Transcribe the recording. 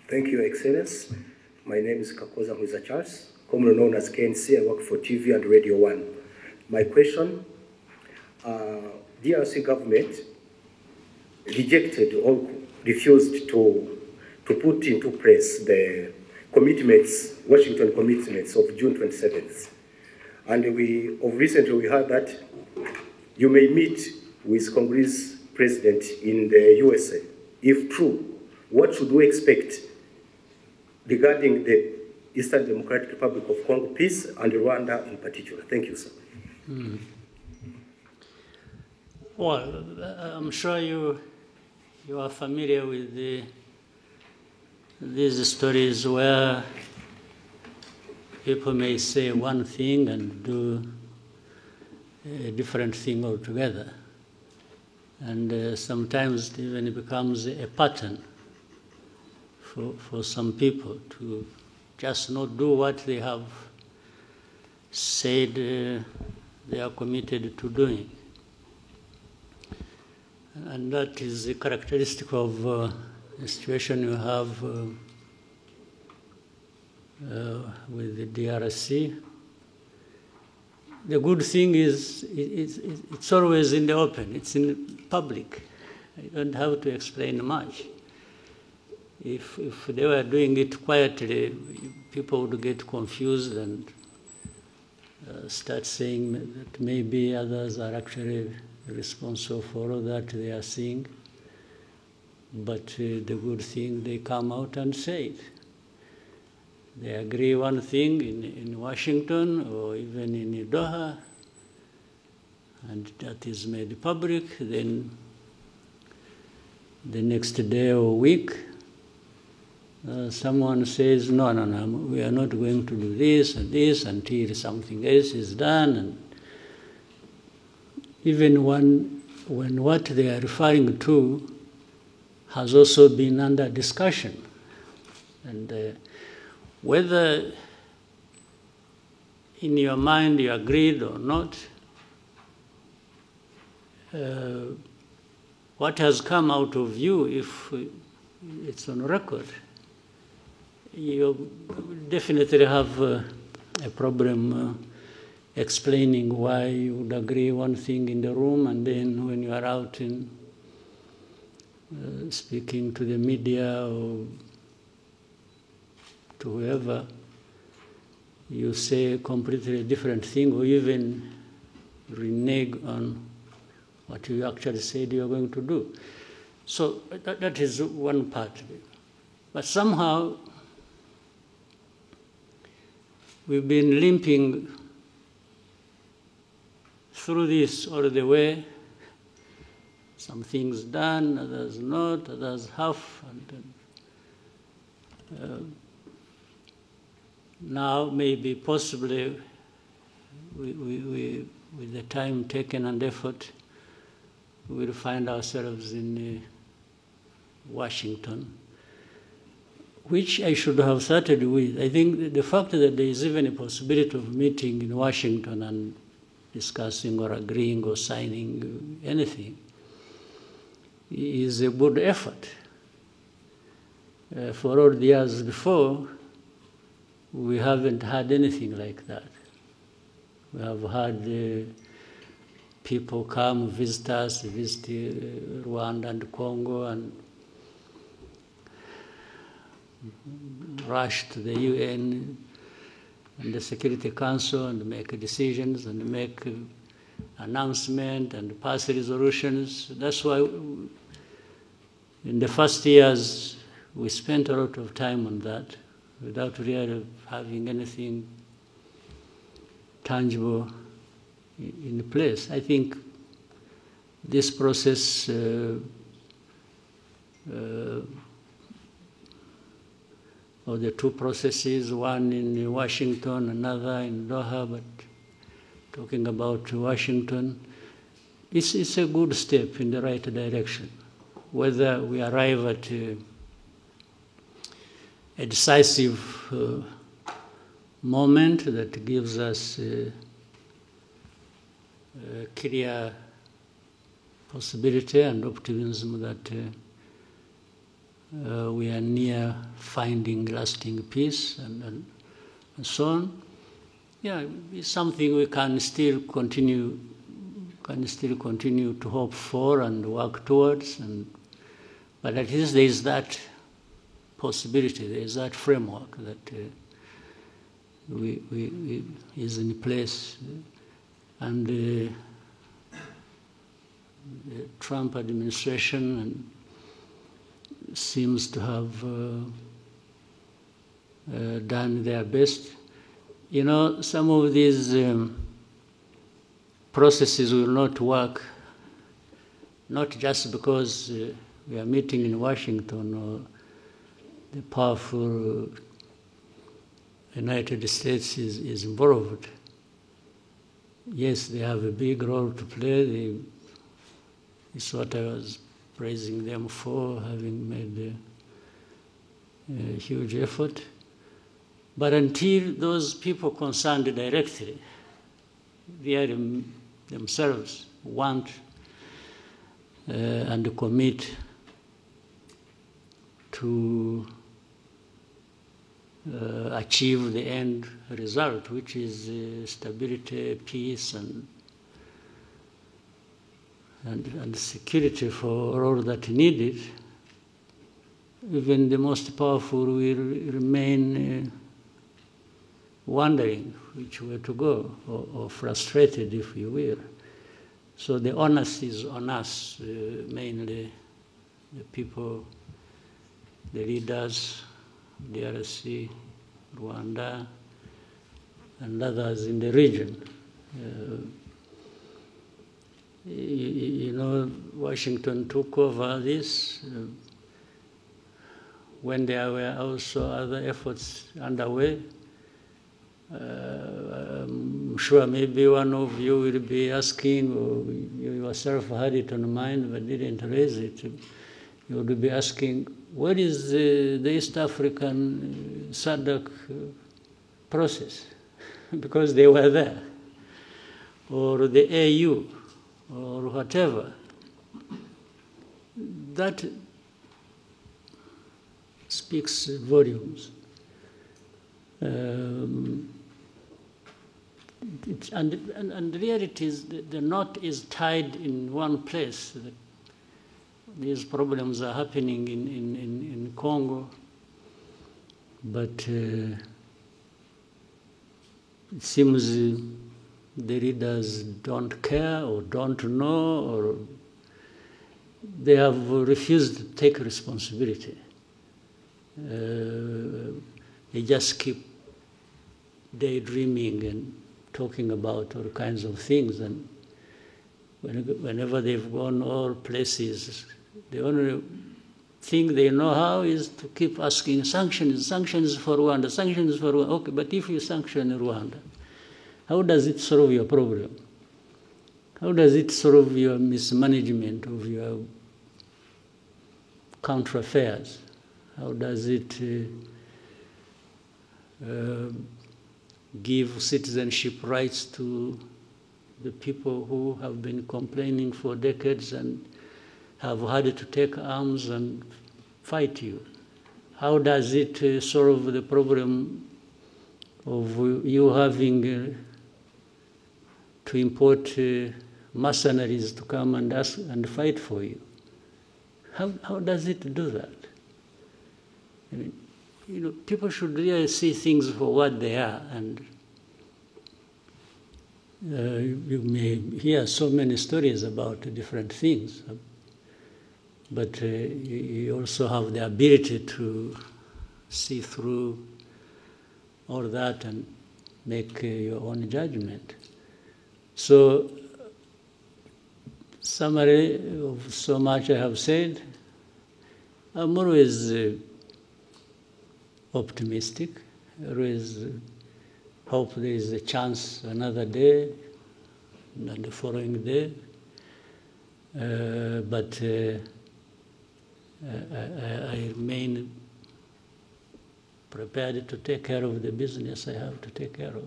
Thank you, Excellence. My name is Kakoza Mwiza Charles, commonly known as KNC. I work for TV and Radio 1. My question, DRC government rejected or refused to put into place the commitments, Washington commitments of June 27th. And recently we heard that you may meet with Congolese president in the USA. If true, what should we expect regarding the Eastern Democratic Republic of Congo peace and Rwanda in particular? Thank you, sir. Well, I'm sure you are familiar with these stories where people may say one thing and do a different thing altogether. And sometimes it even becomes a pattern for some people to just not do what they have said they are committed to doing. And that is a characteristic of the situation you have with the DRC. The good thing is it's always in the open, it's in public. You don't have to explain much. If they were doing it quietly, people would get confused and start saying that maybe others are actually responsible for all that they are seeing. But the good thing, they come out and say it. They agree one thing in Washington or even in Doha, and that is made public. Then the next day or week, someone says, no, we are not going to do this and this until something else is done. And even when what they are referring to has also been under discussion. And whether in your mind you agreed or not, what has come out of you, if it's on record, you definitely have a problem explaining why you would agree one thing in the room, and then when you are out in speaking to the media or to whoever, you say a completely different thing, or even renege on what you actually said you are going to do. So that is one part of it. But somehow we've been limping through this all the way. Some things done, others not, others half. And now maybe possibly we with the time taken and effort, we will find ourselves in Washington, which I should have started with. I think the fact that there is even a possibility of meeting in Washington and discussing or agreeing or signing anything is a good effort. For all the years before, we haven't had anything like that. We have had people come visit us, visit Rwanda and Congo, and rush to the UN and the Security Council and make decisions and make announcements and pass resolutions. That's why in the first years we spent a lot of time on that without really having anything tangible in place. I think this process or the two processes, one in Washington, another in Doha, but talking about Washington, it's a good step in the right direction. Whether we arrive at a decisive moment that gives us a clear possibility and optimism that we are near finding lasting peace and so on. Yeah, it's something we can still continue to hope for and work towards, but at least there is that possibility, there is that framework that is in place, and the Trump administration seems to have done their best. You know, some of these processes will not work, not just because we are meeting in Washington or the powerful United States is involved. Yes, they have a big role to play. It's what I was praising them for, having made a huge effort. But until those people concerned directly, they themselves want and commit to achieve the end result, which is stability, peace, and security for all that needed, even the most powerful will remain wondering which way to go, or frustrated, if you will. So the onus is on us, mainly the people, the leaders, DRC, Rwanda, and others in the region. You know, Washington took over this when there were also other efforts underway. I'm sure maybe one of you will be asking, or you yourself had it on mind but didn't raise it. You would be asking, what is the East African SADC process? Because they were there. Or the AU, or whatever. That speaks volumes. And the reality is the knot is tied in one place. These problems are happening in Congo, but it seems the leaders don't care or don't know, or they have refused to take responsibility. They just keep daydreaming and talking about all kinds of things, and whenever they've gone all places, the only thing they know how is to keep asking sanctions for Rwanda, sanctions for Rwanda. Okay, but if you sanction Rwanda, how does it solve your problem? How does it solve your mismanagement of your country affairs? How does it give citizenship rights to the people who have been complaining for decades and have had to take arms and fight you? How does it solve the problem of you having to import mercenaries to come and fight for you? How does it do that? I mean, you know, people should really see things for what they are, and you may hear so many stories about different things, but you also have the ability to see through all that and make your own judgment. So, summary of so much I have said, I'm always optimistic. I always hope there is a chance another day and the following day. But I remain prepared to take care of the business I have to take care of.